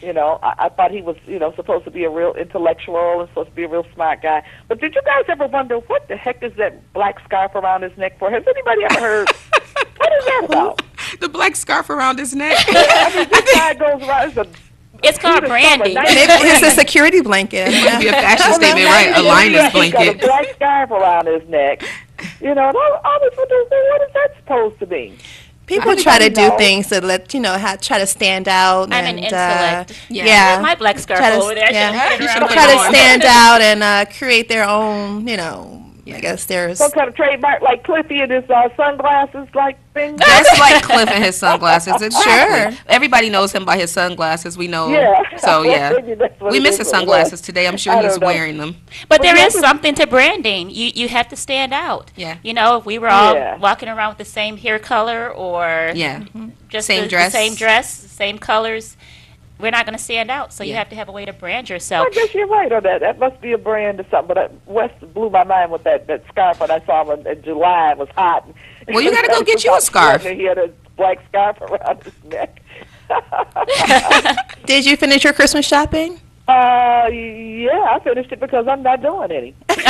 You know, I thought he was, you know, supposed to be a real intellectual and supposed to be a real smart guy. But did you guys ever wonder what the heck is that black scarf around his neck for? Has anybody ever heard? What is that about? The black scarf around his neck. I mean, this guy goes around. It's called branding. Maybe it's a security blanket. Might be a fashion statement, right? A He's liner's got a blanket. black scarf around his neck. You know, and I was wondering, what is that supposed to mean? People try to do know. things to let try to stand out. I'm and, an intellect. Yeah. My black scarf Try to, over there. I yeah. shouldn't You sit should around put try it to on. stand out and create their own. You know, I guess there's. Some kind of trademark like Cliffy and his sunglasses like thing. Just like Cliff and his sunglasses. Exactly. Sure. Everybody knows him by his sunglasses. We know. Yeah. So yeah, Maybe that's what we it miss is, his but sunglasses what? today. I'm I sure he's don't know. wearing them. But Well, there yeah, is but- something to branding. You have to stand out. Yeah. You know, if we were all Yeah. walking around with the same hair color or Yeah. just Same the dress. same dress, same colors, we're not going to stand out. So you Yeah. have to have a way to brand yourself. I guess you're right on that. That must be a brand or something. But West blew my mind with that scarf when I saw him in July. It was hot. Well, you gotta go get you a scarf. He had a black scarf around his neck. Did you finish your Christmas shopping? Yeah, I finished it because I'm not doing any. That's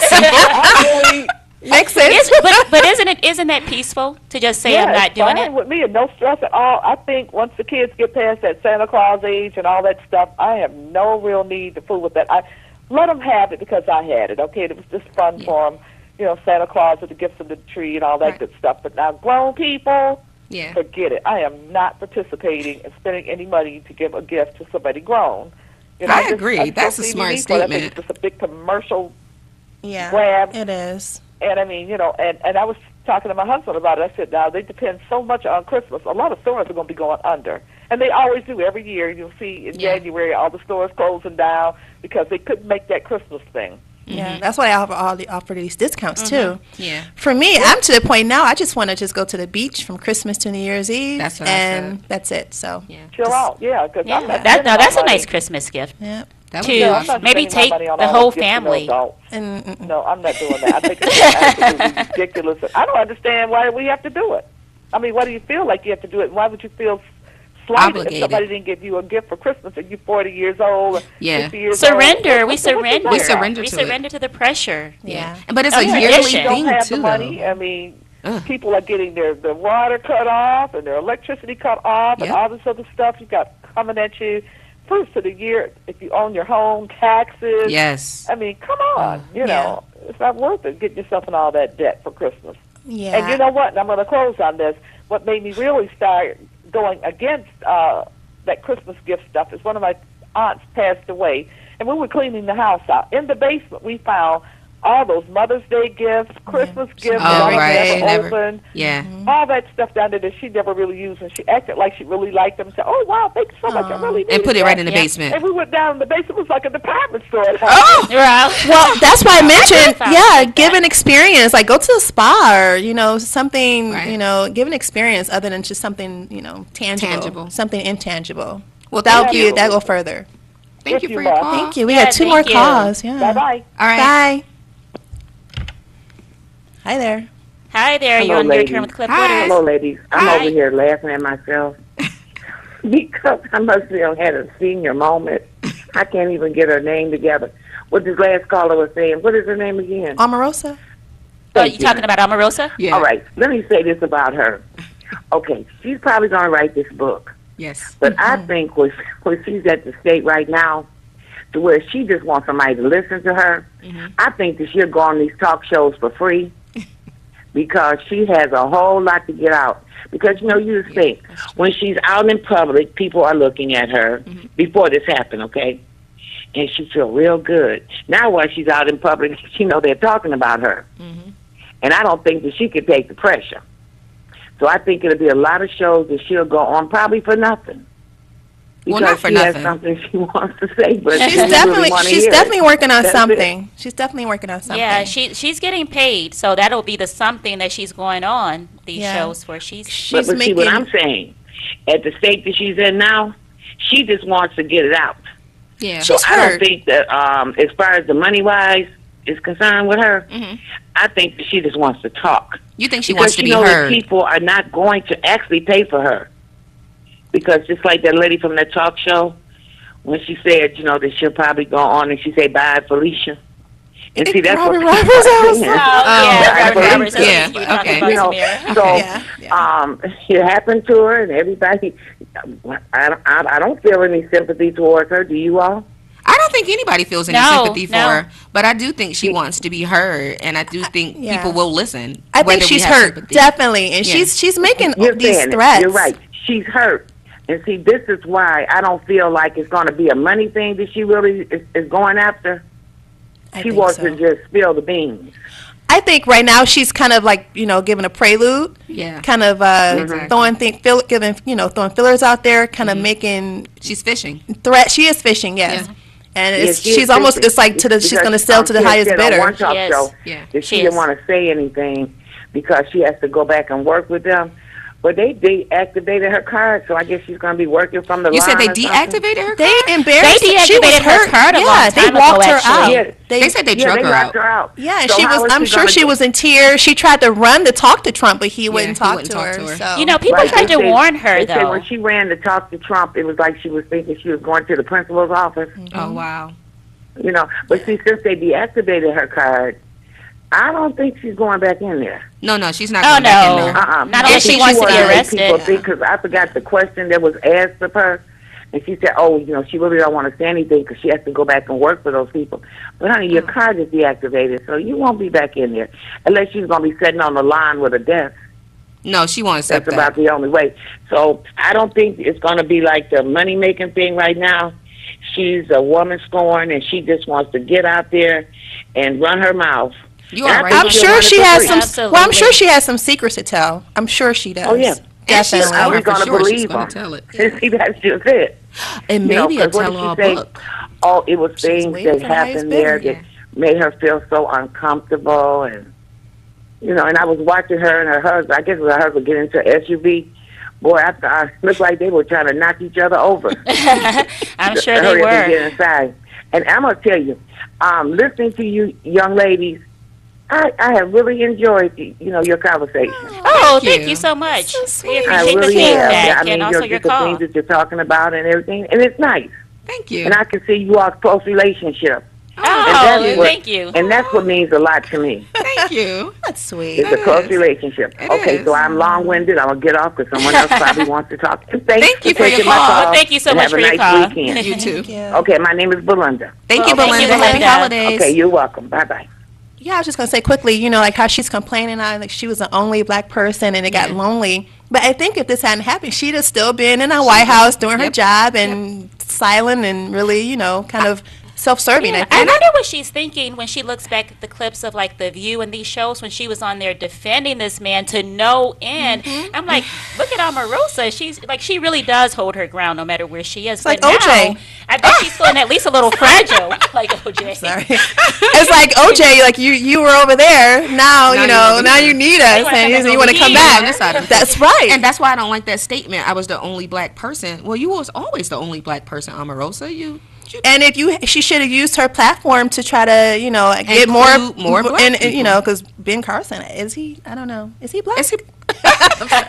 simple. I really, Makes sense. But isn't that peaceful to just say I'm yeah, not it's doing fine it? with me and no stress at all. I think once the kids get past that Santa Claus age and all that stuff, I have no real need to fool with that. I let them have it because I had it. Okay, it was just fun for them. You know, Santa Claus with the gifts under the tree and all that Right. good stuff. But now grown people, Yeah. forget it. I am not participating in spending any money to give a gift to somebody grown. You know, I just- agree. just That's don't a see smart need for it. I think statement. it's just a big commercial Yeah, grab. it is. And I mean, you know, and I was talking to my husband about it. I said, now they depend so much on Christmas. A lot of stores are going to be going under. And they always do every year. You'll see in Yeah. January all the stores closing down because they couldn't make that Christmas thing. Yeah, that's why I offer these discounts too. Yeah. For me, I'm to the point now. I just want to just go to the beach from Christmas to New Year's Eve, That's what I and said. that's it. So Yeah. Chill out, yeah. Cause Yeah, I'm not that's spending my a money. nice Christmas gift. yeah, That Two. would be Yeah, I'm awesome. not Maybe spending my take money on the all whole those gifts to family. adults. and No, I'm not doing that. I think it's absolutely ridiculous. I don't understand why we have to do it. I mean, why do you feel like you have to do it? Why would you feel slighted Obligated. if somebody didn't give you a gift for Christmas and you're 40 years old or Yeah. 50 years Surrender. old? We What the heck is surrender. that? We surrender We to it. surrender to the pressure. yeah. But it's Oh, a yeah. yearly Tradition. Don't thing have too, the money. though. I mean, People are getting their water cut off and their electricity cut off and Yep. all this other stuff you got coming at you. First of the year, if you own your home, taxes. Yes. I mean, come on. You know, it's not worth it getting yourself in all that debt for Christmas. Yeah. And you know what? And I'm going to close on this. What made me really start going against that Christmas gift stuff is one of my aunts passed away, and we were cleaning the house out. In the basement, we found all those Mother's Day gifts, Christmas gifts that I never opened. Yeah. All that stuff down there that she never really used, and she acted like she really liked them. Said, "Oh wow, thank you so much, I really." And put it that." right in the basement. And we went down in the basement. It was like a department store. Well, that's why I mentioned, sounds yeah, like give an experience. Like, go to the spa or, you know, something, Right. you know, give an experience other than just something, you know, tangible. Something intangible. Well, That'll thank be, you. that'll go further. Thank you Thank for you, your Bob. call. Thank you. We Yeah, got two more thank you. calls. Yeah. Bye bye. All right. Bye. Hi there. Hi there, Hello, you're on your ladies. turn with Cliff Hi. Woodward. Hello, ladies. I'm Hi. over here laughing at myself because I must have had a senior moment. I can't even get her name together. What this last caller was saying. What is her name again? Omarosa? Oh, Thank you talking about Omarosa? Yeah. All right. Let me say this about her. Okay, she's probably going to write this book. Yes. But I think where she's at the state right now, to where she just wants somebody to listen to her, I think that she'll go on these talk shows for free because she has a whole lot to get out. Because, you know, you just think, when she's out in public, people are looking at her before this happened, okay? And she feel real good. Now while she's out in public, you know, they're talking about her. And I don't think that she could take the pressure. So I think it'll be a lot of shows that she'll go on probably for nothing. Well, Because not for she nothing. has something she wants to say, but She's she really definitely wanna she's hear it. definitely working on That's something. She's definitely working on something. Yeah, she's getting paid, so that'll be the something that she's going on these Yeah. shows where she's. But, she's but see making what I'm saying? At the state that she's in now, she just wants to get it out. Yeah. So She's I heard. don't think that as far as the money-wise is concerned with her, I think that she just wants to talk. You think she Because wants to you be know that heard? people are not going to actually pay for her. Because just like that lady from that talk show, when she said, you know, that she'll probably go on and she say, bye, Felicia. And see, that's Robert what Roberts, I was saying. Oh, I yeah, believe Robert so. Yeah, you were talking okay. about You know, Samira. so Yeah, it happened to her, and everybody. I don't feel any sympathy towards her. Do you all? I don't think anybody feels any No, sympathy for no. her, but I do think she wants to be heard, and I do think Yeah. people will listen. I think whether we she's have hurt, sympathy. definitely. And Yeah. she's making You're these saying it. threats. You're right. She's hurt. And see, this is why I don't feel like it's going to be a money thing that she really is going after. I She think wants so. to just spill the beans. I think right now she's kind of like, you know, giving a prelude, Yeah. kind of Exactly. throwing fillers out there, kind of making She's fishing. threats. She is fishing, yes. Yeah. And Yeah, it's, she is she's almost, fishing. it's like she's Because, going to sell to the she had highest said on bidder. one talk She is. show Yeah. that She she didn't is. want to say anything because she has to go back and work with them. But they deactivated her card, so I guess she's going to be working from the You line said they or something. deactivated her They card? embarrassed They her. She was deactivated her hurt. card a Yeah, long they time walked ago, her actually. out. Yeah. They said they Yeah, drug they her locked out. her out. Yeah, So she how was. is I'm she sure gonna she get- was in tears. She tried to run to talk to Trump, but he wouldn't he talk wouldn't to talk her. to her. So You know, people Right, tried they to said- warn her, they said though. when she ran to talk to Trump, it was like she was thinking she was going to the principal's office. Oh, wow. You know, but see, since they deactivated her card, I don't think she's going back in there. No, she's not Oh, going back in no. there. Not I unless she think wants to be wanted make arrested. People think, because I forgot the question that was asked of her, and she said, "Oh, you know, she really don't want to say anything because she has to go back and work for those people." But honey, your card is deactivated, so you won't be back in there unless she's going to be sitting on the line with a desk. No, she won't accept That's that. about the only way. So I don't think it's going to be like the money making thing right now. She's a woman scorned, and she just wants to get out there and run her mouth. You And I are right. think I'm she'll sure run it she for has free. some. Absolutely. Well, I'm sure she has some secrets to tell. I'm sure she does. Oh, yeah. And she's Definitely. Are we smart for going to sure. She's believe gonna her? tell it. See, that's just it. And You know, maybe a 'cause what did tell-all she say? book. Oh, it was She's things waiting that for the highest happened there bidder. that made her feel so uncomfortable, and you know. And I was watching her and her husband. I guess her husband get into an SUV. Boy, I looked like they were trying to knock each other over. I'm sure they Hurry up and were. get inside. And I'm gonna tell you, listening to you young ladies, I have really enjoyed your conversation. Oh, Thank thank you. you so much. So We sweet. I appreciate the really have. feedback I mean, and also your the call. things that you're talking about and everything, and it's nice. Thank you. And I can see you all close relationship. Oh, that's what- thank you. And that's what means a lot to me. Thank Thank you. That's sweet. It's a close relationship. It Okay, is. so I'm long-winded. I'm going to get off because someone else probably wants to talk. And Thank you for your taking my call. Well, thank you so and much have for a your nice call. weekend. You too. Thank you. Okay, my name is Belinda. Thank you, Well, thank you, Belinda. Happy Belinda. holidays. Okay, you're welcome. Bye-bye. Yeah, I was just gonna say quickly, like how she's complaining on like she was the only black person and it got lonely. But I think if this hadn't happened, she'd have still been in a White House doing her Yep. job and silent and really, kind of self-serving. Yeah, I I think. wonder what she's thinking when she looks back at the clips of like The View and these shows when she was on there defending this man to no end. I'm like, look at Omarosa. She's like, she really does hold her ground no matter where she is. like But OJ. now, I bet she's feeling at least a little fragile, like OJ. Sorry. It's like OJ, like you were over there. Now you need us, wanna and come back you want to over come here. back. On this side of the That's right. And that's why I don't like that statement. I was the only black person. Well, you was always the only black person, Omarosa. And she should have used her platform to try to, get Include more black and people. because Ben Carson is he? I don't know. Is he black?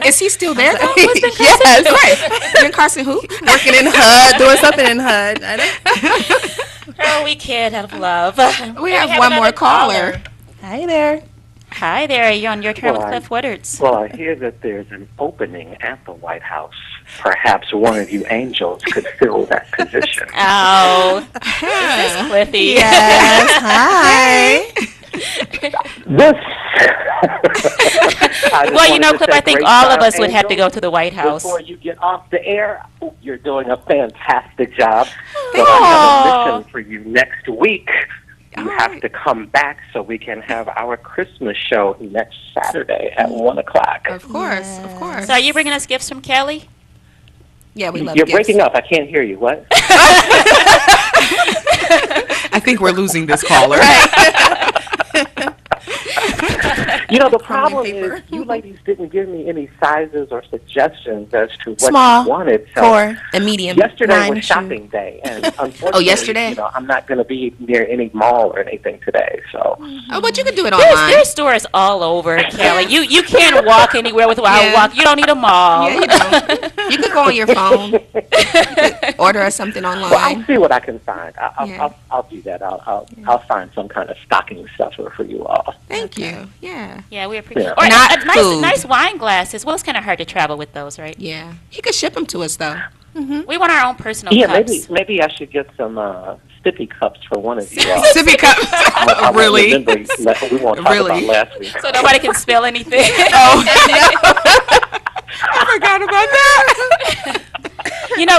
Is he still there though? Yes. Right. Ben Carson who? Working in HUD, doing something in HUD. I don't- Oh, we can't have love. We have one more another caller. Hi there. Hi there. You're on your turn Well, with Cliff Woodards. Well, I hear that there's an opening at the White House. Perhaps one of you angels could fill that position. Oh, this is Cliffy. Yes. Hi. This. Well, Cliff, I think all of us would have to go to the White House. Before you get off the air, you're doing a fantastic job. But I have a mission for you next week. You have to come back so we can have our Christmas show next Saturday at 1 o'clock. Of course, of course. So are you bringing us gifts from Kelly? Yeah, we love You're gifts. breaking up. I can't hear you. What? I think we're losing this caller. The problem is you ladies didn't give me any sizes or suggestions as to what Small. you wanted. So For A medium. yesterday Nine was shoe. shopping day, and unfortunately, yesterday? I'm not going to be near any mall or anything today. So Oh, but you can do it There's online. stores all over, Kelly. You can't walk anywhere without Yeah. walk. You don't need a mall. Yeah, you don't. You could go on your phone, you could order us something I'll online. see what I can find. Yeah. I'll do that. I'll find some kind of stocking stuffer for you all. Thank you. Yeah. Yeah, we appreciate Yeah. it. Or Not nice, food. nice wine glasses. Well, it's kind of hard to travel with those, right? Yeah. He could ship them to us though. We want our own personal Yeah, cups. maybe I should get some sippy cups for one of you all. Sippy cup. I won't Really? remember, we won't talk Really? about last week. So nobody can spill anything. I forgot about that.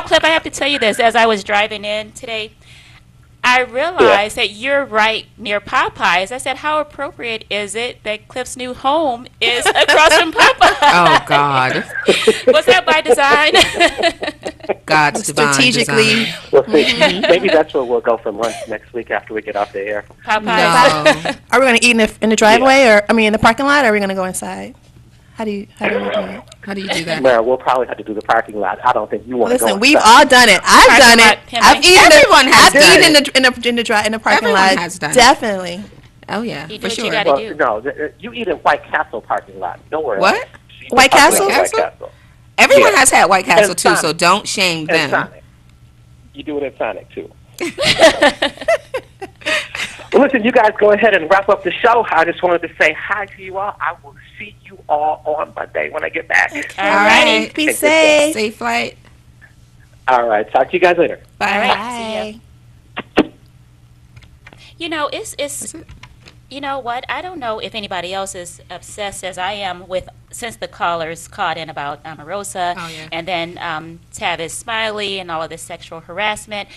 Cliff, I have to tell you this. As I was driving in today, I realized that you're right near Popeyes. I said, how appropriate is it that Cliff's new home is across from Popeyes? Oh God. Was that by design? God's divine strategically. design. We'll see. Maybe that's where we'll go for lunch next week after we get off the air. Popeyes. No. Are we going to eat in the driveway in the parking lot, or are we going to go inside? How do we do it? How do you do that? Well, we'll probably have to do the parking lot. I don't think you want to go. Listen, we've inside. all done it. I've Parking done lot it. pimping. I've eaten. Everyone has I've done eaten it. in the parking Everyone lot. has done it. Definitely. Oh yeah, You do for what you sure. gotta Well, do. no, you eat in White Castle parking lot. Nowhere What? else. You eat White in Castle? White Castle. Everyone Yeah. has had White Castle And too, Sonic. so don't shame And them. Sonic. You do it at Sonic too. Well, listen, you guys go ahead and wrap up the show. I just wanted to say hi to you all. I will see you all on Monday when I get back. All right. Be Take safe. Safe flight. All right. Talk to you guys later. Bye. All right. See ya. It's That's it. you know what? I don't know if anybody else is obsessed as I am with since the callers caught in about Omarosa Oh, yeah. and then Tavis Smiley and all of this sexual harassment.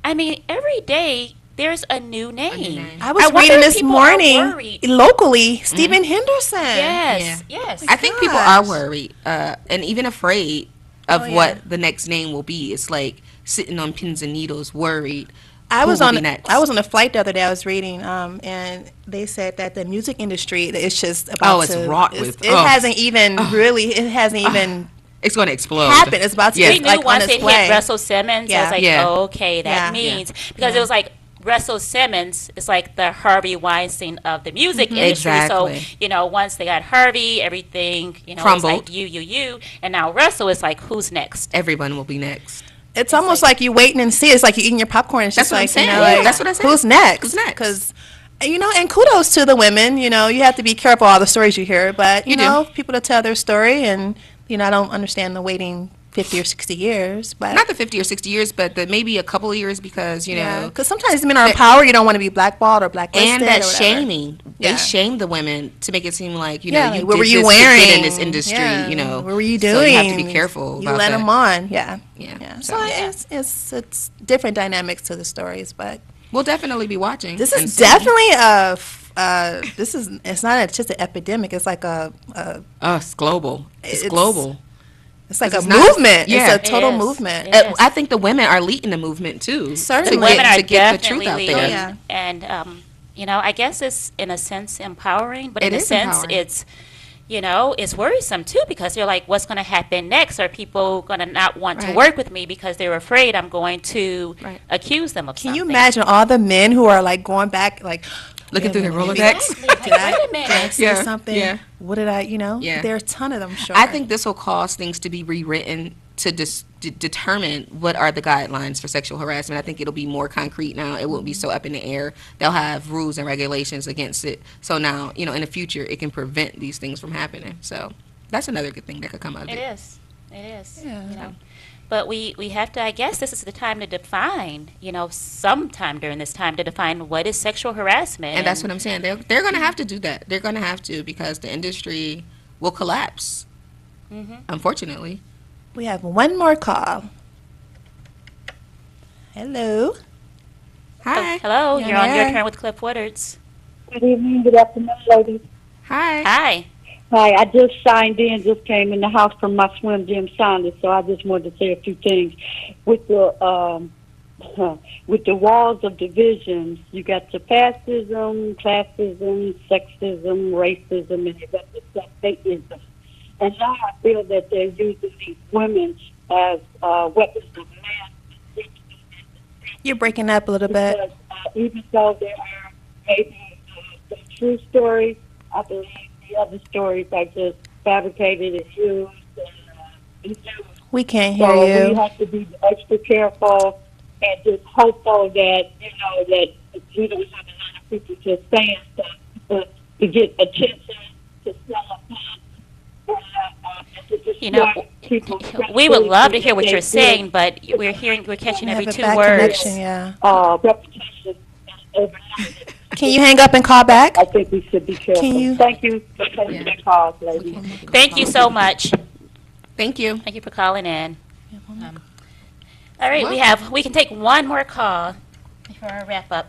I mean, every day there's a new name. name. I was wonder reading if this people are morning worried. locally, Stephen Henderson. Yes, yes. I think people are Gosh. worried and even afraid of Oh, yeah. what the next name will be. It's like sitting on pins and needles, worried. I Who was will on be next? I was on a flight the other day. I was reading, and they said that the music industry is just about Oh, it's wrought with- It oh. hasn't even really. It hasn't even It's going to explode. happened. It's about to Yeah. We be knew like on once its it way. hit Russell Simmons, I Yeah. was like, Yeah. okay, that Yeah. means because it was like Russell Simmons is like the Harvey Weinstein of the music industry. Exactly. So, once they got Harvey, everything, it's Crumbled. like you. And now Russell is like, who's next? Everyone will be next. It's almost like you waiting and see. It's like you eating your popcorn. It's That's just what I'm like saying. you know, like, That's what I said. Who's next? Who's next? Because And kudos to the women. You have to be careful all the stories you hear, but You do. people to tell their story, and I don't understand the waiting 50 or 60 years, but Not the 50 or 60 years, but the maybe a couple of years because, because sometimes men are in power, you don't want to be blackballed or blacklisted, and that or whatever. shaming. Yeah. They shame the women to make it seem like, Yeah, you what did were you this to wearing get in this industry, Yeah. What were you doing? So you have to be careful You about let that. them on, yeah. Yeah. So it's different dynamics to the stories, but We'll definitely be watching. this and is seeing. definitely it's not just an epidemic. It's like It's global. It's It's- global. it's like a It's not- movement. yeah. It's a total It is. movement. It is. I think the women are leading the movement too. Certainly. To Women get, are to get the definitely truth out leading, there. Yeah. and I guess it's in a sense empowering, but in It a is sense empowering. it's it's worrisome too, because they're like, what's going to happen next? Are people going to not want to Right. work with me because they're afraid I'm going to Right. accuse them of Can something? you imagine all the men who are like going back, like Looking wait a through their minute, Rolodex. Did I, Wait a did I minute. say Yeah, something? yeah. What did I? Yeah. There are a ton of them. Sure. I think this will cause things to be rewritten to determine what are the guidelines for sexual harassment. I think it'll be more concrete now. It won't be so up in the air. They'll have rules and regulations against it. So now, in the future, it can prevent these things from happening. So that's another good thing that could come out of It it. is. It is. Yeah. But we have to, I guess this is the time to define, sometime during this time to define what is sexual harassment. And that's what I'm saying. They're going to have to do that. They're going to have to because the industry will collapse, unfortunately. we have one more call. Hello. Hi. Hello, Yeah, you're on your yeah. turn with Cliff Woodards. Good evening, good afternoon, ladies. Hi. Hi. Hi, I just signed in, just came in the house from my swim gym signing, so I just wanted to say a few things. With the walls of divisions, you got the fascism, classism, sexism, racism, and you got the sexism. And now I feel that they're using these women as weapons of mass You're breaking up a little bit. because even though there are maybe some true stories, I believe the other stories are just fabricated and used. And We can't so hear we you. have to be extra careful and just hopeful that that we don't have a lot of people just saying stuff to get attention, to sell a We would love to hear what you're saying, but we're catching We every have a 2 bad words. connection, yeah. Repetition overnight. Can you hang up and call back? I think we should be careful. Can you- Thank you for taking the call, ladies. Thank you so much. Thank you. Thank you for calling in. All right, we can take one more call before I wrap up.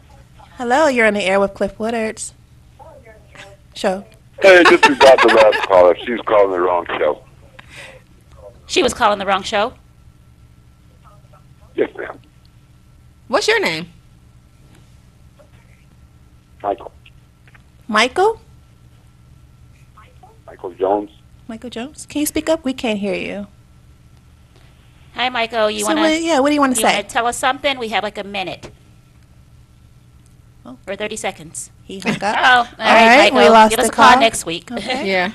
Hello, you're on the air with Cliff Woodards. Show. Hey, disregard the last caller. She's calling the wrong show. She was calling the wrong show. Yes, ma'am. What's your name? Michael. Michael? Michael Jones. Michael Jones? Can you speak up? We can't hear you. Hi, Michael. You So want what, to yeah, what do you want to say? tell us something? We have like a minute. Oh. Or 30 seconds. He hung Oh, up. all right, right, we Michael. lost Give us the a call call. next week. Okay. Yeah.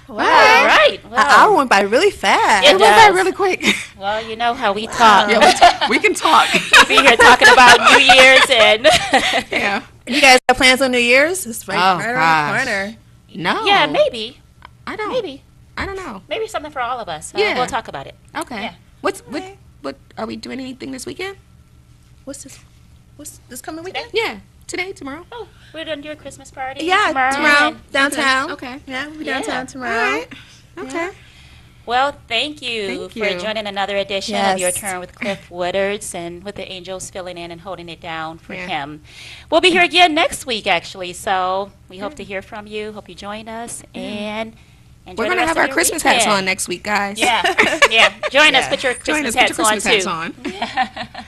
All right. An hour went by really fast. It It went by does. really quick. Well, you know how we talk. Yeah, we can talk. We'll be here talking about New Year's and Yeah. You guys have plans on New Year's? It's right, Oh, right around gosh. the corner. No. yeah, maybe I don't. I don't know. maybe something for all of us. Yeah. We'll talk about it. Okay. Yeah. What are we doing anything this weekend? What's this? What's this coming weekend? Yeah. Today, tomorrow. Oh, we're doing your Christmas party Yeah, tomorrow. and- Downtown. Okay. Yeah, we'll be Yeah. downtown All tomorrow. right. Okay. Well, thank you Thank for you. joining another edition Yes. of Your Turn with Cliff Woodards and with the Angels filling in and holding it down for Yeah. him. We'll be here again next week, actually, so we hope to hear from you. Hope you join us and enjoy We're the going to rest have of our your Christmas hats weekend. on next week, guys. Yeah, yeah. Join us. Put your Join Christmas us. Put your hats Christmas on, hats too. on.